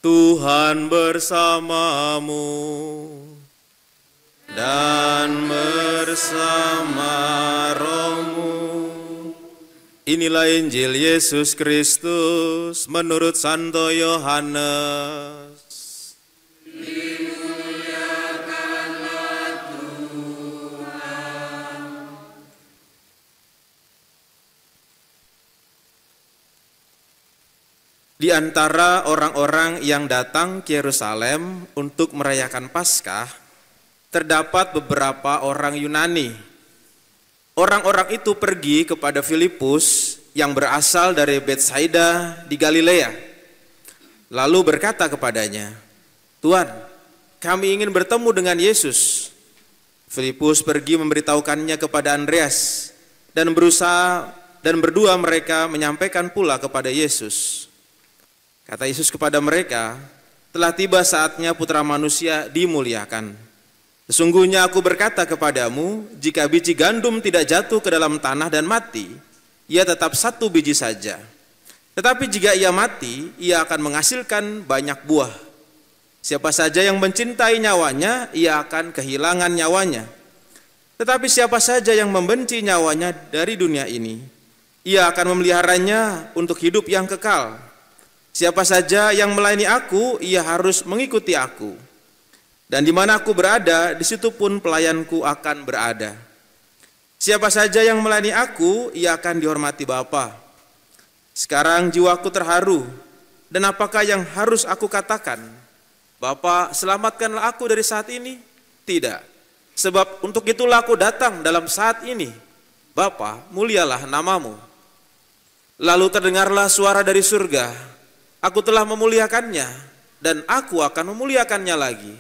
Tuhan bersamamu dan bersama rohmu. Inilah Injil Yesus Kristus menurut Santo Yohanes. Dimuliakanlah Tuhan. Di antara orang-orang yang datang ke Yerusalem untuk merayakan Paskah, terdapat beberapa orang Yunani. Orang-orang itu pergi kepada Filipus yang berasal dari Betsaida di Galilea. Lalu berkata kepadanya, "Tuan, kami ingin bertemu dengan Yesus." Filipus pergi memberitahukannya kepada Andreas dan berdua mereka menyampaikan pula kepada Yesus. Kata Yesus kepada mereka, "Telah tiba saatnya Putra Manusia dimuliakan. Sesungguhnya aku berkata kepadamu, jika biji gandum tidak jatuh ke dalam tanah dan mati, ia tetap satu biji saja. Tetapi jika ia mati, ia akan menghasilkan banyak buah. Siapa saja yang mencintai nyawanya, ia akan kehilangan nyawanya. Tetapi siapa saja yang membenci nyawanya dari dunia ini, ia akan memeliharanya untuk hidup yang kekal. Siapa saja yang melayani aku, ia harus mengikuti aku. Dan di mana aku berada, di situ pun pelayanku akan berada. Siapa saja yang melayani aku, ia akan dihormati Bapa. Sekarang jiwaku terharu, dan apakah yang harus aku katakan? Bapa, selamatkanlah aku dari saat ini? Tidak, sebab untuk itulah aku datang dalam saat ini. Bapa, mulialah namamu." Lalu terdengarlah suara dari surga, "Aku telah memuliakannya, dan aku akan memuliakannya lagi."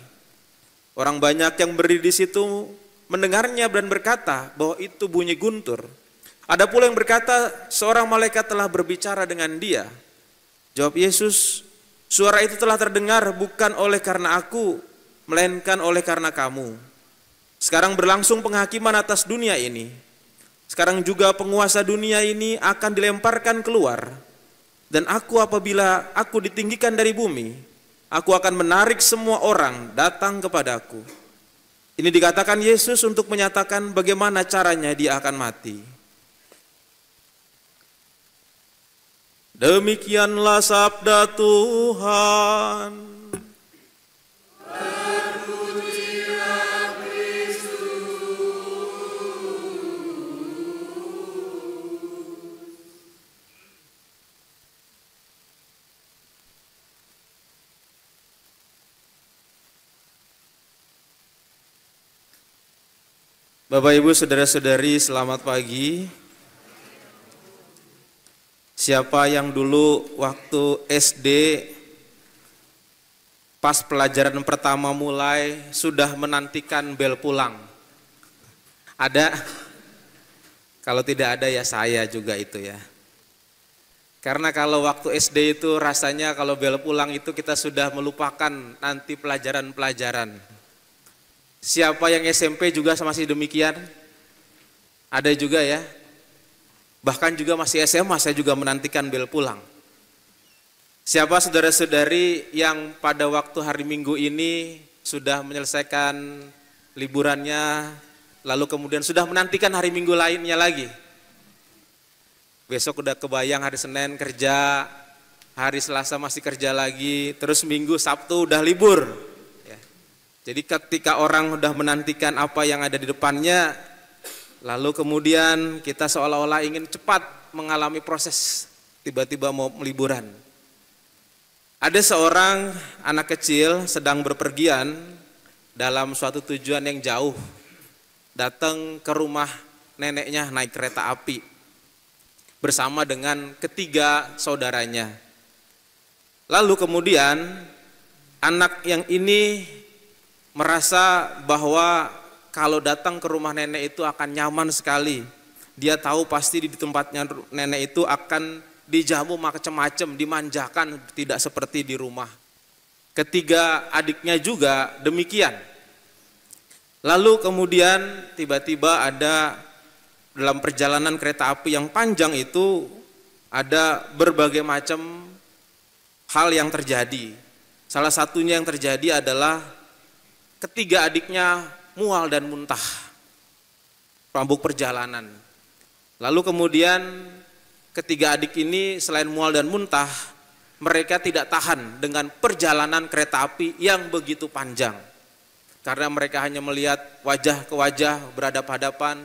Orang banyak yang berdiri di situ mendengarnya dan berkata bahwa itu bunyi guntur. Ada pula yang berkata, "Seorang malaikat telah berbicara dengan dia." Jawab Yesus, "Suara itu telah terdengar bukan oleh karena aku, melainkan oleh karena kamu. Sekarang berlangsung penghakiman atas dunia ini. Sekarang juga penguasa dunia ini akan dilemparkan keluar. Dan aku apabila aku ditinggikan dari bumi, aku akan menarik semua orang datang kepadaku." Ini dikatakan Yesus untuk menyatakan bagaimana caranya dia akan mati. Demikianlah sabda Tuhan. Bapak Ibu saudara-saudari, selamat pagi. Siapa yang dulu waktu SD pas pelajaran pertama mulai sudah menantikan bel pulang? Ada? Kalau tidak ada ya saya juga itu ya. Karena kalau waktu SD itu rasanya kalau bel pulang itu kita sudah melupakan nanti pelajaran-pelajaran. Siapa yang SMP juga masih demikian? Ada juga ya. Bahkan juga masih SMA saya juga menantikan bel pulang. Siapa saudara-saudari yang pada waktu hari Minggu ini sudah menyelesaikan liburannya, lalu kemudian sudah menantikan hari Minggu lainnya lagi? Besok udah kebayang hari Senin kerja, hari Selasa masih kerja lagi, terus Minggu, Sabtu udah libur. Jadi ketika orang sudah menantikan apa yang ada di depannya, lalu kemudian kita seolah-olah ingin cepat mengalami proses tiba-tiba mau liburan. Ada seorang anak kecil sedang berpergian dalam suatu tujuan yang jauh, datang ke rumah neneknya naik kereta api bersama dengan ketiga saudaranya. Lalu kemudian anak yang ini merasa bahwa kalau datang ke rumah nenek itu akan nyaman sekali. Dia tahu pasti di tempatnya nenek itu akan dijamu macam-macam, dimanjakan, tidak seperti di rumah. Ketiga adiknya juga demikian. Lalu kemudian tiba-tiba ada dalam perjalanan kereta api yang panjang itu ada berbagai macam hal yang terjadi. Salah satunya yang terjadi adalah ketiga adiknya mual dan muntah, mabuk perjalanan. Lalu kemudian ketiga adik ini selain mual dan muntah, mereka tidak tahan dengan perjalanan kereta api yang begitu panjang. Karena mereka hanya melihat wajah ke wajah berhadapan-hadapan,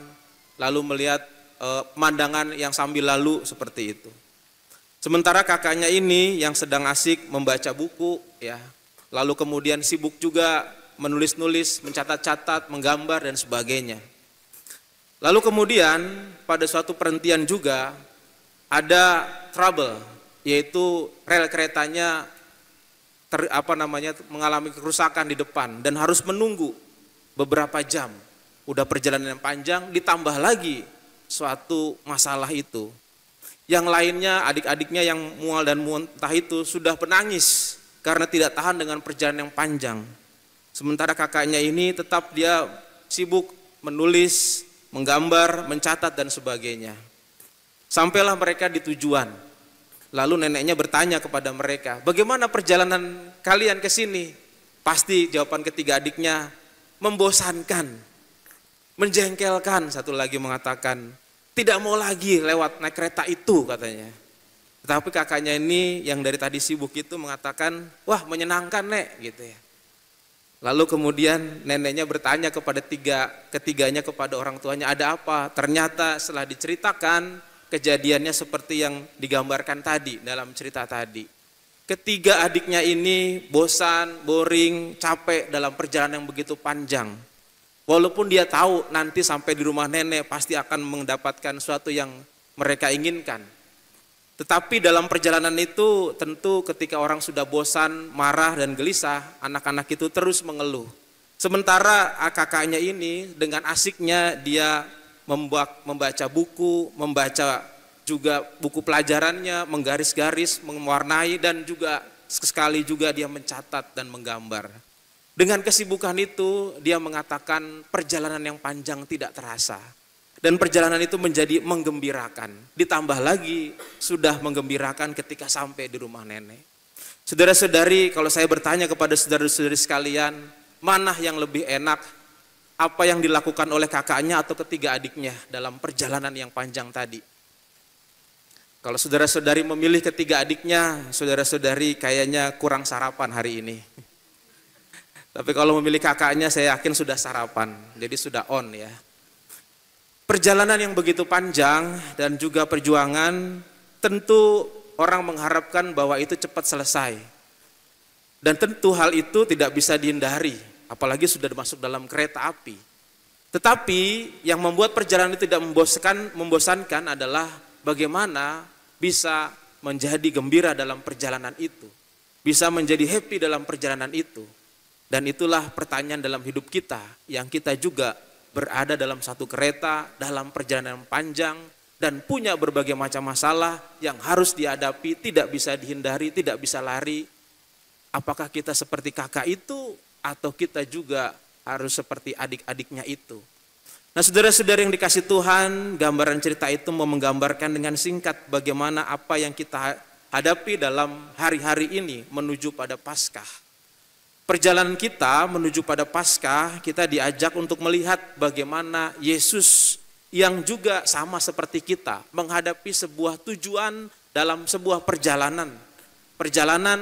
lalu melihat pemandangan yang sambil lalu seperti itu. Sementara kakaknya ini yang sedang asik membaca buku, ya, lalu kemudian sibuk juga menulis-nulis, mencatat-catat, menggambar dan sebagainya. Lalu kemudian pada suatu perhentian juga ada trouble, yaitu rel keretanya mengalami kerusakan di depan dan harus menunggu beberapa jam. Udah perjalanan yang panjang, ditambah lagi suatu masalah itu. Yang lainnya, adik-adiknya yang mual dan muntah itu sudah menangis karena tidak tahan dengan perjalanan yang panjang. Sementara kakaknya ini tetap dia sibuk menulis, menggambar, mencatat dan sebagainya. Sampailah mereka di tujuan. Lalu neneknya bertanya kepada mereka, bagaimana perjalanan kalian ke sini? Pasti jawaban ketiga adiknya, membosankan, menjengkelkan. Satu lagi mengatakan, tidak mau lagi lewat naik kereta itu katanya. Tetapi kakaknya ini yang dari tadi sibuk itu mengatakan, wah menyenangkan nek gitu ya. Lalu kemudian neneknya bertanya kepada ketiganya kepada orang tuanya, ada apa? Ternyata setelah diceritakan, kejadiannya seperti yang digambarkan tadi dalam cerita tadi. Ketiga adiknya ini bosan, boring, capek dalam perjalanan yang begitu panjang. Walaupun dia tahu nanti sampai di rumah nenek pasti akan mendapatkan sesuatu yang mereka inginkan. Tetapi dalam perjalanan itu tentu ketika orang sudah bosan, marah dan gelisah, anak-anak itu terus mengeluh. Sementara kakaknya ini dengan asiknya dia membaca buku, membaca juga buku pelajarannya, menggaris-garis, mewarnai dan juga sekali juga dia mencatat dan menggambar. Dengan kesibukan itu dia mengatakan perjalanan yang panjang tidak terasa. Dan perjalanan itu menjadi menggembirakan. Ditambah lagi sudah menggembirakan ketika sampai di rumah nenek. Saudara-saudari, kalau saya bertanya kepada saudara-saudari sekalian, mana yang lebih enak? Apa yang dilakukan oleh kakaknya atau ketiga adiknya dalam perjalanan yang panjang tadi? Kalau saudara-saudari memilih ketiga adiknya, saudara-saudari kayaknya kurang sarapan hari ini. Tapi kalau memilih kakaknya saya yakin sudah sarapan, jadi sudah on ya. Perjalanan yang begitu panjang dan juga perjuangan, tentu orang mengharapkan bahwa itu cepat selesai. Dan tentu hal itu tidak bisa dihindari, apalagi sudah masuk dalam kereta api. Tetapi yang membuat perjalanan itu tidak membosankan adalah bagaimana bisa menjadi gembira dalam perjalanan itu. Bisa menjadi happy dalam perjalanan itu. Dan itulah pertanyaan dalam hidup kita, yang kita juga berada dalam satu kereta, dalam perjalanan panjang, dan punya berbagai macam masalah yang harus dihadapi, tidak bisa dihindari, tidak bisa lari. Apakah kita seperti kakak itu, atau kita juga harus seperti adik-adiknya itu? Nah saudara-saudara yang dikasih Tuhan, gambaran cerita itu mau menggambarkan dengan singkat bagaimana apa yang kita hadapi dalam hari-hari ini menuju pada Paskah. Perjalanan kita menuju pada Paskah, kita diajak untuk melihat bagaimana Yesus yang juga sama seperti kita menghadapi sebuah tujuan dalam sebuah perjalanan. Perjalanan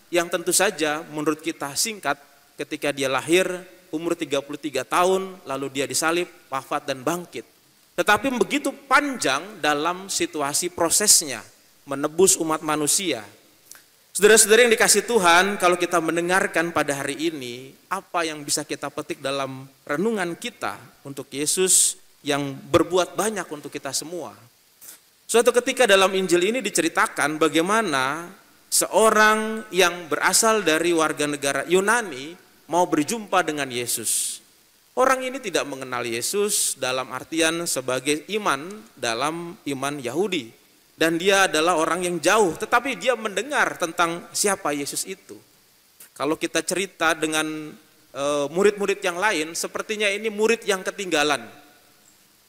yang tentu saja menurut kita singkat ketika dia lahir umur 33 tahun, lalu dia disalib, wafat dan bangkit. Tetapi begitu panjang dalam situasi prosesnya menebus umat manusia. Saudara-saudara yang dikasih Tuhan, kalau kita mendengarkan pada hari ini, apa yang bisa kita petik dalam renungan kita untuk Yesus yang berbuat banyak untuk kita semua. Suatu ketika dalam Injil ini diceritakan bagaimana seorang yang berasal dari warga negara Yunani mau berjumpa dengan Yesus. Orang ini tidak mengenal Yesus dalam artian sebagai iman dalam iman Yahudi. Dan dia adalah orang yang jauh, tetapi dia mendengar tentang siapa Yesus itu. Kalau kita cerita dengan murid-murid yang lain, sepertinya ini murid yang ketinggalan.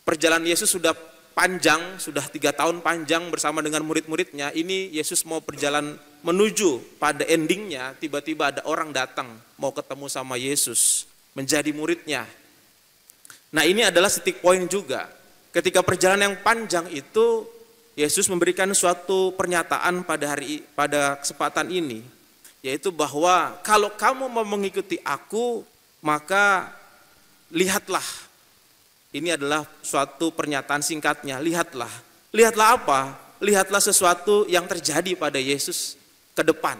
Perjalanan Yesus sudah panjang, sudah 3 tahun panjang bersama dengan murid-muridnya. Ini Yesus mau berjalan menuju pada endingnya, tiba-tiba ada orang datang mau ketemu sama Yesus, menjadi muridnya. Nah, ini adalah titik poin juga. Ketika perjalanan yang panjang itu, Yesus memberikan suatu pernyataan pada kesempatan ini, yaitu bahwa kalau kamu mau mengikuti aku, maka lihatlah. Ini adalah suatu pernyataan singkatnya, lihatlah. Lihatlah apa? Lihatlah sesuatu yang terjadi pada Yesus ke depan.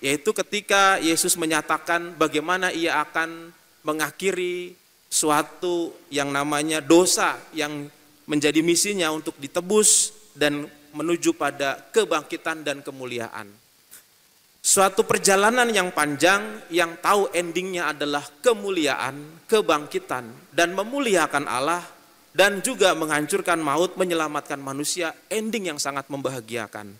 Yaitu ketika Yesus menyatakan bagaimana ia akan mengakhiri suatu yang namanya dosa yang menjadi misinya untuk ditebus dan menuju pada kebangkitan dan kemuliaan. Suatu perjalanan yang panjang yang tahu endingnya adalah kemuliaan, kebangkitan, dan memuliakan Allah, dan juga menghancurkan maut, menyelamatkan manusia, ending yang sangat membahagiakan.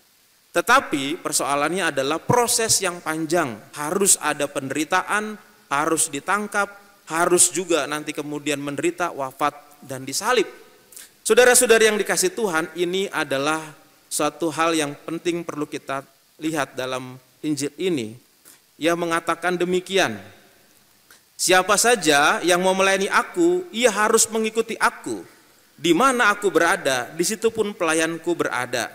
Tetapi persoalannya adalah proses yang panjang, harus ada penderitaan, harus ditangkap, harus juga nanti kemudian menderita, wafat, dan disalib. Saudara-saudari yang dikasih Tuhan, ini adalah suatu hal yang penting perlu kita lihat dalam Injil ini. Ia mengatakan demikian, siapa saja yang mau melayani aku, ia harus mengikuti aku. Di mana aku berada, di situ pun pelayanku berada.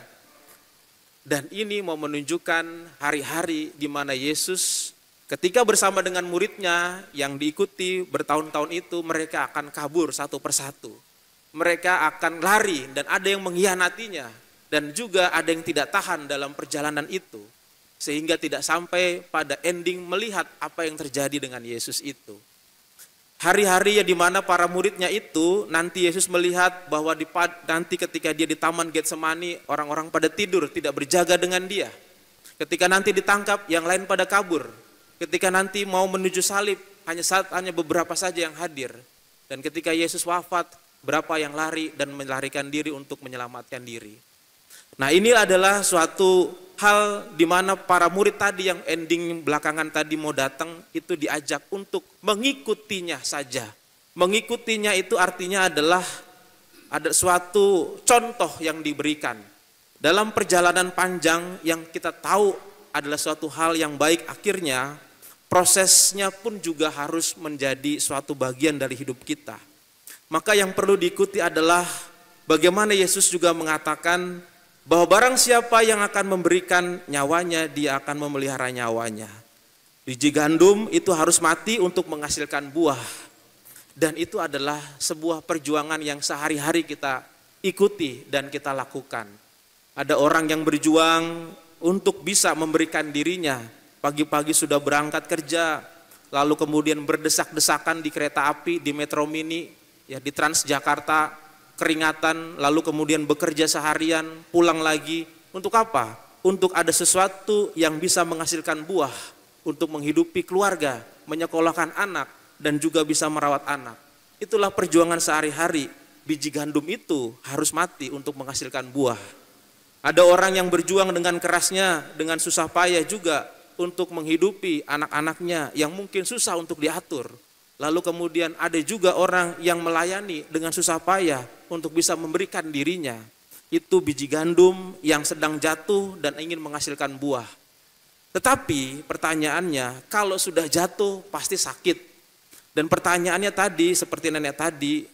Dan ini mau menunjukkan hari-hari di mana Yesus ketika bersama dengan muridnya yang diikuti bertahun-tahun itu, mereka akan kabur satu persatu. Mereka akan lari dan ada yang mengkhianatinya. Dan juga ada yang tidak tahan dalam perjalanan itu. Sehingga tidak sampai pada ending melihat apa yang terjadi dengan Yesus itu. Hari-hari ya di mana para muridnya itu, nanti Yesus melihat bahwa nanti ketika dia di Taman Getsemani, orang-orang pada tidur, tidak berjaga dengan dia. Ketika nanti ditangkap, yang lain pada kabur. Ketika nanti mau menuju salib, hanya beberapa saja yang hadir. Dan ketika Yesus wafat, berapa yang lari dan melarikan diri untuk menyelamatkan diri. Nah, ini adalah suatu hal di mana para murid tadi yang ending belakangan tadi mau datang itu diajak untuk mengikutinya saja. Mengikutinya itu artinya adalah ada suatu contoh yang diberikan. Dalam perjalanan panjang yang kita tahu adalah suatu hal yang baik, akhirnya prosesnya pun juga harus menjadi suatu bagian dari hidup kita. Maka yang perlu diikuti adalah bagaimana Yesus juga mengatakan bahwa barang siapa yang akan memberikan nyawanya, dia akan memelihara nyawanya. Biji gandum itu harus mati untuk menghasilkan buah. Dan itu adalah sebuah perjuangan yang sehari-hari kita ikuti dan kita lakukan. Ada orang yang berjuang untuk bisa memberikan dirinya. Pagi-pagi sudah berangkat kerja, lalu kemudian berdesak-desakan di kereta api, di Metro Mini, ya di Transjakarta, keringatan, lalu kemudian bekerja seharian, pulang lagi. Untuk apa? Untuk ada sesuatu yang bisa menghasilkan buah, untuk menghidupi keluarga, menyekolahkan anak, dan juga bisa merawat anak. Itulah perjuangan sehari-hari. Biji gandum itu harus mati untuk menghasilkan buah. Ada orang yang berjuang dengan kerasnya, dengan susah payah juga untuk menghidupi anak-anaknya yang mungkin susah untuk diatur. Lalu kemudian ada juga orang yang melayani dengan susah payah untuk bisa memberikan dirinya. Itu biji gandum yang sedang jatuh dan ingin menghasilkan buah. Tetapi pertanyaannya, kalau sudah jatuh pasti sakit. Dan pertanyaannya tadi, seperti nenek tadi,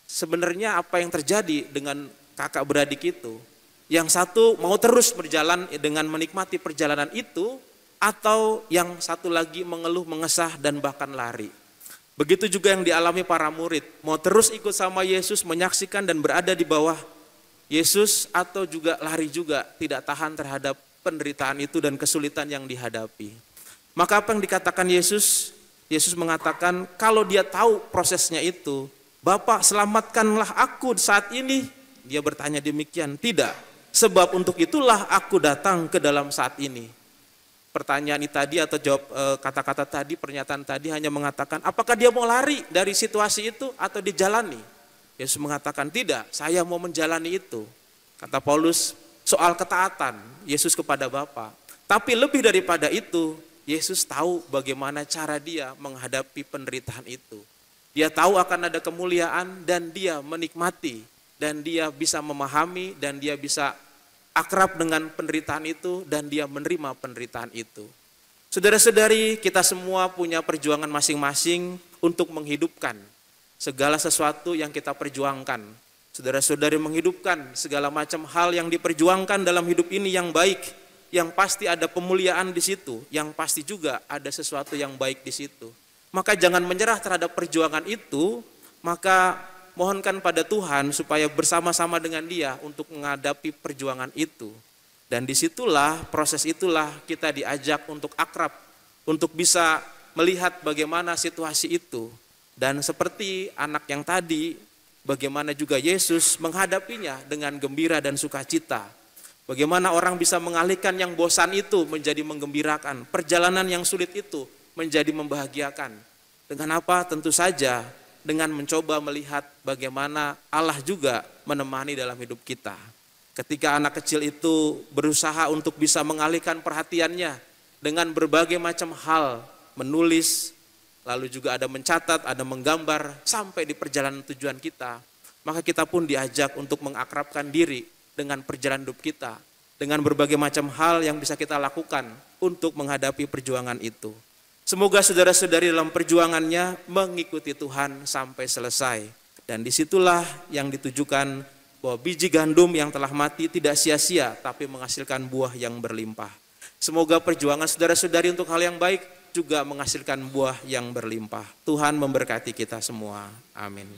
sebenarnya apa yang terjadi dengan kakak beradik itu? Yang satu mau terus berjalan dengan menikmati perjalanan itu, atau yang satu lagi mengeluh, mengesah, dan bahkan lari. Begitu juga yang dialami para murid, mau terus ikut sama Yesus, menyaksikan dan berada di bawah Yesus, atau juga lari juga, tidak tahan terhadap penderitaan itu dan kesulitan yang dihadapi. Maka apa yang dikatakan Yesus? Yesus mengatakan kalau dia tahu prosesnya itu, Bapak selamatkanlah aku saat ini. Dia bertanya demikian, tidak, sebab untuk itulah aku datang ke dalam saat ini. Pertanyaan ini tadi atau jawab kata-kata tadi, pernyataan tadi hanya mengatakan apakah dia mau lari dari situasi itu atau dijalani. Yesus mengatakan tidak, saya mau menjalani itu. Kata Paulus soal ketaatan Yesus kepada Bapa. Tapi lebih daripada itu, Yesus tahu bagaimana cara dia menghadapi penderitaan itu. Dia tahu akan ada kemuliaan dan dia menikmati dan dia bisa memahami, dan dia bisa akrab dengan penderitaan itu, dan dia menerima penderitaan itu. Saudara-saudari, kita semua punya perjuangan masing-masing untuk menghidupkan segala sesuatu yang kita perjuangkan. Saudara-saudari menghidupkan segala macam hal yang diperjuangkan dalam hidup ini yang baik, yang pasti ada pemuliaan di situ, yang pasti juga ada sesuatu yang baik di situ. Maka jangan menyerah terhadap perjuangan itu, maka mohonkan pada Tuhan supaya bersama-sama dengan Dia untuk menghadapi perjuangan itu. Dan disitulah, proses itulah kita diajak untuk akrab, untuk bisa melihat bagaimana situasi itu. Dan seperti anak yang tadi, bagaimana juga Yesus menghadapinya dengan gembira dan sukacita. Bagaimana orang bisa mengalihkan yang bosan itu menjadi menggembirakan, perjalanan yang sulit itu menjadi membahagiakan. Dengan apa? Tentu saja dengan mencoba melihat bagaimana Allah juga menemani dalam hidup kita. Ketika anak kecil itu berusaha untuk bisa mengalihkan perhatiannya dengan berbagai macam hal, menulis, lalu juga ada mencatat, ada menggambar, sampai di perjalanan tujuan kita, maka kita pun diajak untuk mengakrabkan diri dengan perjalanan hidup kita, dengan berbagai macam hal yang bisa kita lakukan untuk menghadapi perjuangan itu. Semoga saudara-saudari dalam perjuangannya mengikuti Tuhan sampai selesai. Dan disitulah yang ditujukan bahwa biji gandum yang telah mati tidak sia-sia, tapi menghasilkan buah yang berlimpah. Semoga perjuangan saudara-saudari untuk hal yang baik juga menghasilkan buah yang berlimpah. Tuhan memberkati kita semua. Amin.